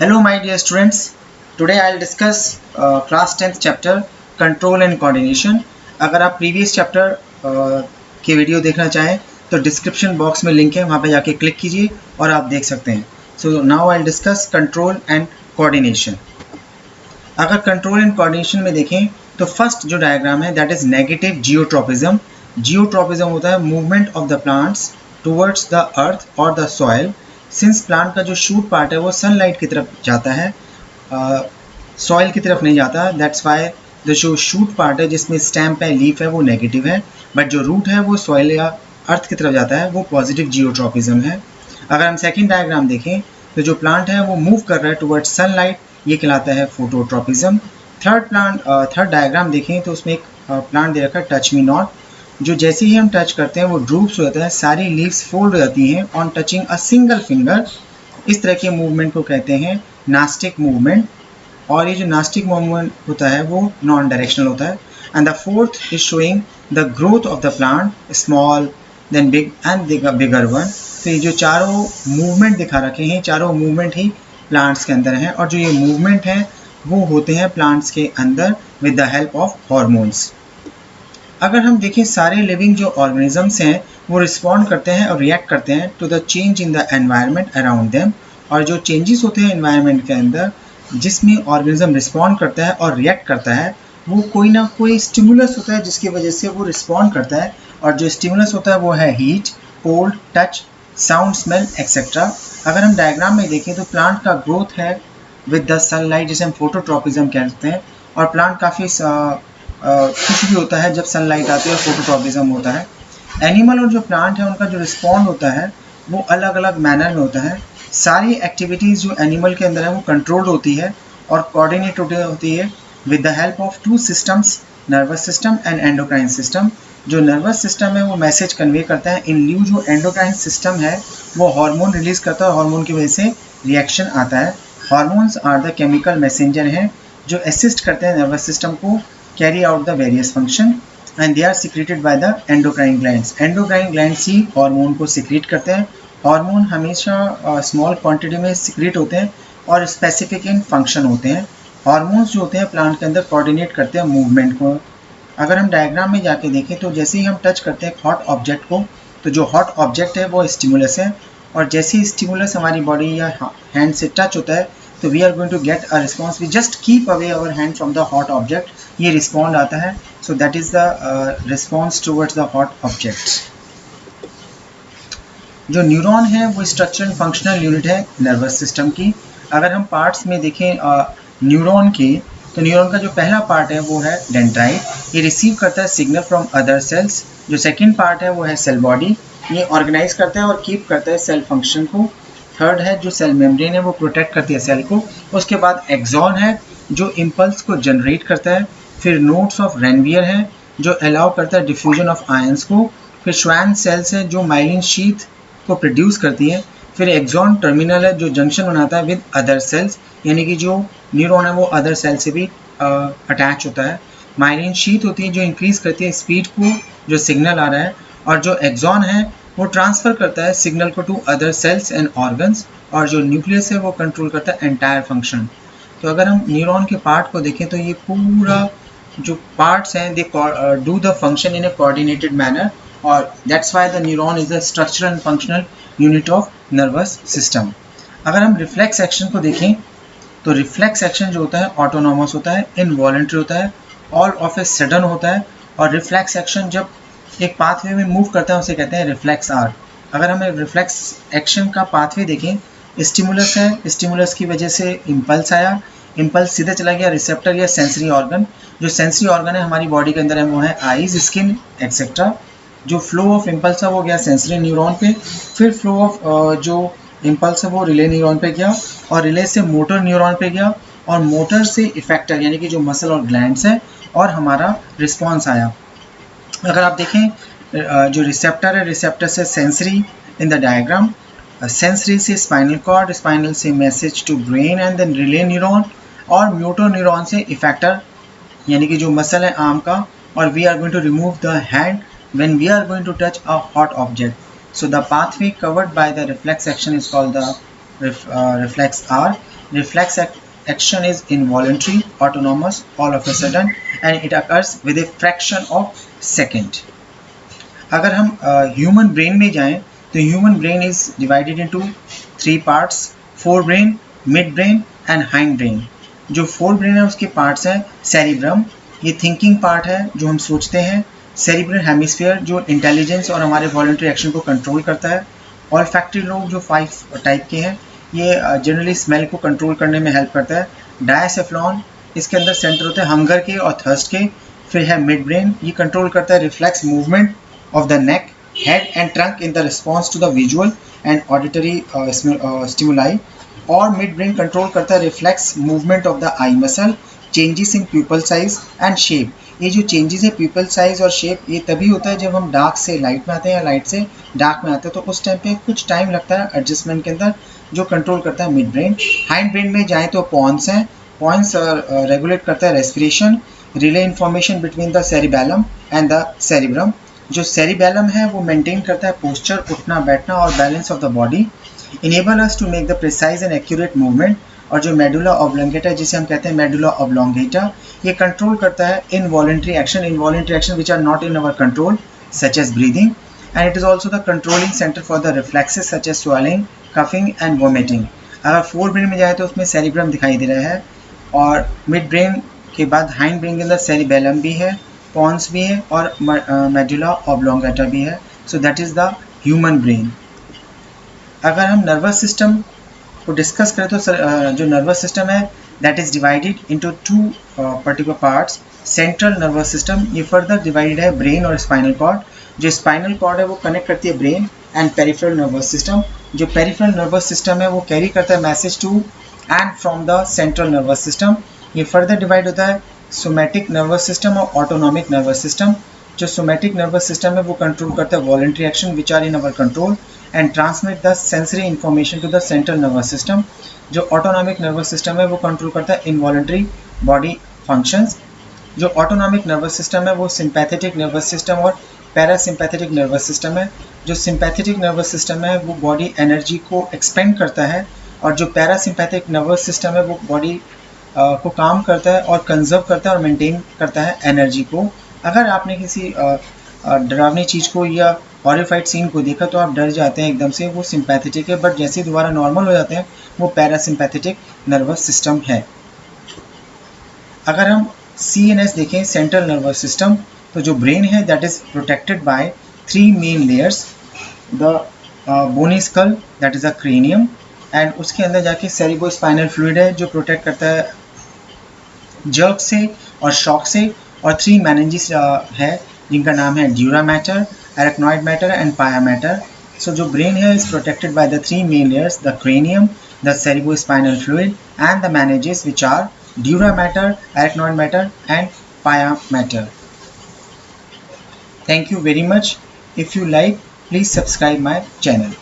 Hello my dear students, today I'll discuss class 10th chapter control and coordination. अगर आप previous chapter की video देखना चाहें तो डिस्क्रिप्शन बॉक्स में लिंक है, वहाँ पे जाके क्लिक कीजिए और आप देख सकते हैं. So now I'll discuss control and coordination. अगर कंट्रोल एंड कोऑर्डिनेशन में देखें तो फर्स्ट जो डायग्राम है that is negative geotropism. Geotropism होता है movement of the plants towards the earth और द सॉइल. सिंस प्लांट का जो शूट पार्ट है वो सनलाइट की तरफ जाता है, सॉइल की तरफ नहीं जाता. दैट्स वाई द जो शूट पार्ट है जिसमें स्टैम्प है, लीफ है, वो नेगेटिव है, बट जो रूट है वो सॉइल या अर्थ की तरफ जाता है, वो पॉजिटिव जियोट्रोपिज्म है. अगर हम सेकेंड डायग्राम देखें तो जो प्लांट है वो मूव कर रहा है टुवर्ड्स सनलाइट, ये कहलाता है फोटोट्रोपिज्म. थर्ड डायग्राम देखें तो उसमें एक प्लांट दे रखा है टच मी नॉट, जो जैसे ही हम टच करते हैं वो ड्रूप्स हो जाता है, सारी लीव्स फोल्ड हो जाती हैं on touching a single finger. इस तरह के मूवमेंट को कहते हैं नास्टिक मूवमेंट. और ये जो नास्टिक मूवमेंट होता है वो नॉन डायरेक्शनल होता है. And the fourth is showing the growth of the plant, small then big and bigger one. तो ये जो चारों मूवमेंट दिखा रखे हैं, चारों मूवमेंट ही प्लांट्स के अंदर हैं, और जो ये मूवमेंट हैं वो होते हैं प्लांट्स के अंदर with the help of hormones. अगर हम देखें सारे लिविंग जो ऑर्गेनिजम्स हैं वो रिस्पॉन्ड करते हैं और रिएक्ट करते हैं to the change in the environment around them. और जो चेंजेस होते हैं एनवायरनमेंट के अंदर जिसमें ऑर्गेनिज्म रिस्पॉन्ड करता है और रिएक्ट करता है, वो कोई ना कोई स्टिमुलस होता है जिसकी वजह से वो रिस्पॉन्ड करता है. और जो स्टिमुलस होता है वो है heat, cold, touch, sound, smell etcetera. अगर हम डायग्राम में देखें तो प्लांट का ग्रोथ है विद द सनलाइट, जिसे हम फोटोट्रोपिज्म कहते हैं. और प्लांट काफ़ी खुश भी होता है जब सनलाइट आती है और फोटोट्रोपिज्म होता है. एनिमल और जो प्लांट है उनका जो रिस्पॉन्ड होता है वो अलग अलग मैनर में होता है. सारी एक्टिविटीज़ जो एनिमल के अंदर है वो कंट्रोल्ड होती है और कोऑर्डिनेट होती है with the help of two systems, nervous system and endocrine system. जो नर्वस सिस्टम है वो मैसेज कन्वे करता है इन ल्यू. जो एंडोक्राइन सिस्टम है वो हार्मोन रिलीज करता है, हार्मोन की वजह से रिएक्शन आता है. Hormones are the chemical messenger हैं जो असिस्ट करते हैं नर्वस सिस्टम को carry out the various function, and they are secreted by the endocrine glands. Endocrine glands ही हार्मोन को सिक्रेट करते हैं. हार्मोन हमेशा स्मॉल क्वांटिटी में सिक्रेट होते हैं और स्पेसिफिक इन फंक्शन होते हैं. हार्मोन्स जो होते हैं प्लांट के अंदर कोऑर्डिनेट करते हैं मूवमेंट को. अगर हम डायग्राम में जाके देखें तो जैसे ही हम टच करते हैं हॉट ऑब्जेक्ट को, तो जो हॉट ऑब्जेक्ट है वो स्टिमुलस है, और जैसे ही स्टिमुलस हमारी बॉडी या हैंड से टच होता है तो we are going to get a response. We just keep away our hand from the hot object, ये रिस्पॉन्ड आता है. So that is the response towards the hot objects. जो न्यूरॉन है वो स्ट्रक्चरल एंड फंक्शनल यूनिट है nervous system की. अगर हम पार्ट्स में देखें न्यूरॉन की, तो न्यूरॉन का जो पहला पार्ट है वो है डेंड्राइट. ये रिसीव करता है सिग्नल फ्रॉम अदर सेल्स. जो सेकंड पार्ट है वो है सेल बॉडी, ये ऑर्गेनाइज करता है और कीप करता है सेल फंक्शन को. थर्ड है जो सेल मेम्ब्रेन है वो प्रोटेक्ट करती है सेल को. उसके बाद एक्सॉन है जो इम्पल्स को जनरेट करता है. फिर नोड्स ऑफ रेनवियर है जो अलाउ करता है डिफ्यूजन ऑफ आयंस को. फिर श्वान सेल्स है जो माइलिन शीथ को प्रोड्यूस करती है. फिर एक्सॉन टर्मिनल है जो जंक्शन बनाता है विद अदर सेल्स, यानी कि जो न्यूरॉन है वो अदर सेल से भी अटैच होता है. माइलिन शीथ होती है जो इंक्रीज करती है स्पीड को, जो सिग्नल आ रहा है. और जो एक्सॉन है वो ट्रांसफ़र करता है सिग्नल को to other cells and organs. और जो न्यूक्लियस है वो कंट्रोल करता है एंटायर फंक्शन. तो अगर हम न्यूरॉन के पार्ट को देखें तो ये पूरा जो पार्ट्स हैं they do the function in a coordinated manner, और that's why the neuron is the structural and functional unit of nervous system. अगर हम रिफ्लेक्स एक्शन को देखें तो रिफ्लेक्स एक्शन जो होता है ऑटोनॉमस होता है, इनवॉलेंट्री होता है, ऑल ऑफ ए सडन होता है. और रिफ्लेक्स एक्शन जब एक पाथवे में मूव करता है उसे कहते हैं रिफ्लेक्स आर्क. अगर हमें रिफ्लेक्स एक्शन का पाथवे देखें, स्टिमुलस है, स्टिमुलस की वजह से इम्पल्स आया, इम्पल्स सीधे चला गया रिसेप्टर या सेंसरी ऑर्गन. जो सेंसरी ऑर्गन है हमारी बॉडी के अंदर है वो है आईज, स्किन एक्सेट्रा. जो फ्लो ऑफ इम्पल्स है वो गया सेंसरी न्यूरॉन पे. फिर फ्लो ऑफ जो इम्पल्स है वो रिले न्यूरॉन पे गया, और रिले से मोटर न्यूरॉन पे गया, और मोटर से इफेक्टर यानी कि जो मसल और ग्लैंड्स है, और हमारा रिस्पॉन्स आया. अगर आप देखें जो रिसेप्टर है, रिसेप्टर से sensory in the diagram, sensory से स्पाइनल कॉर्ड, स्पाइनल से message to brain and then relay neuron, और मोटर न्यूरॉन से इफेक्टर यानी कि जो मसल है आर्म का. और we are going to remove the hand when we are going to touch a hot object. So the pathway covered by the reflex action is called the reflex arc. reflex action is involuntary, autonomous, all of a sudden, and it occurs with a fraction of second. अगर हम human brain में जाएं तो human brain is divided into 3 parts, fore brain, mid brain and hind brain. जो fore brain है उसके parts हैं cerebrum, ये थिंकिंग पार्ट है जो हम सोचते हैं. सेरिब्रल हेमिस्फीयर जो इंटेलिजेंस और हमारे वॉलंटरी एक्शन को कंट्रोल करता है. ऑल्फैक्टरी लोब जो 5 टाइप के हैं, ये जनरली स्मेल को कंट्रोल करने में हेल्प करता है. डायसेफ्लॉन, इसके अंदर सेंटर होते हैं हंगर के और थर्स्ट के. फिर है मिड ब्रेन, ये कंट्रोल करता है reflex movement of the neck, head and trunk in the response to the visual and auditory stimuli. और मिड ब्रेन कंट्रोल करता है reflex movement of the eye muscle, changes in pupil size and shape. ये जो changes है pupal size और shape, ये तभी होता है जब हम डार्क से लाइट में आते हैं या लाइट से डार्क में आते हैं, तो उस टाइम पे कुछ टाइम लगता है एडजस्टमेंट के अंदर, जो कंट्रोल करता है मिड ब्रेन. हाइंड ब्रेन में जाएँ तो पॉन्स हैं. पॉन्स रेगुलेट करता है respiration, relay information between the cerebellum and the cerebrum. जो सेरिबेलम है वो मेंटेन करता है पोस्चर, उठना बैठना और balance of the body, enable us to make the precise and accurate movement. और जो मेडुला ऑब्लोंगेटा, जिसे हम कहते हैं मेडुला ऑब्लोंगेटा, ये कंट्रोल करता है involuntary action which are not in our control such as breathing. And it is also the controlling centre for the reflexes such as swelling, coughing and vomiting. अगर fore brain में जाए तो उसमें cerebrum दिखाई दे रहा है, और मिड ब्रेन के बाद हाइंड ब्रेन के अंदर सेरिबेलम भी है, पॉन्स भी है और मेडुला ऑब्लोंगेटा भी है. So that is the human brain. अगर हम नर्वस सिस्टम को डिस्कस करें तो जो नर्वस सिस्टम है that is divided into 2 particular parts. Central nervous system, ये फर्दर डिवाइडेड है ब्रेन और स्पाइनल कॉर्ड. जो स्पाइनल कॉर्ड है वो कनेक्ट करती है brain and peripheral nervous system. जो पेरिफेरल नर्वस सिस्टम है वो कैरी करता है message to and from the central nervous system. ये फर्दर डिवाइड होता है सोमैटिक नर्वस सिस्टम और ऑटोनॉमिक नर्वस सिस्टम. जो सोमैटिक नर्वस सिस्टम है वो कंट्रोल करता है voluntary action which are in our control and transmit the sensory information to the central nervous system. जो ऑटोनॉमिक नर्वस सिस्टम है वो कंट्रोल करता है इनवॉलंटरी बॉडी फंक्शंस. जो ऑटोनॉमिक नर्वस सिस्टम है वो सिंपैथेटिक नर्वस सिस्टम और पैरासिम्पैथेटिक नर्वस सिस्टम है. जो सिंपैथेटिक नर्वस सिस्टम है वो बॉडी एनर्जी को एक्सपेंड करता है, और जो पैरासिम्पैथिक नर्वस सिस्टम है वो बॉडी को काम करता है और कंजर्व करता है और मेंटेन करता है एनर्जी को. अगर आपने किसी डरावनी चीज़ को या हॉरिफाइड सीन को देखा तो आप डर जाते हैं एकदम से, वो सिंपैथेटिक है, बट जैसे दोबारा नॉर्मल हो जाते हैं वो पैरासिम्पैथेटिक नर्वस सिस्टम है. अगर हम CNS देखें, सेंट्रल नर्वस सिस्टम, तो जो ब्रेन है that is protected by 3 main layers. The bony skull that is a cranium, and उसके अंदर जाके सेरिब्रो स्पाइनल फ्लूइड है जो प्रोटेक्ट करता है जर्क से और शॉक से. और 3 मेनिंजेस है जिनका नाम है dura mater, arachnoid mater and pia mater. So जो ब्रेन है is protected by the 3 main layers, the cranium, the cerebro spinal fluid and the meninges which are dura mater, arachnoid mater and pia mater. Thank you very much. If you like, please subscribe my channel.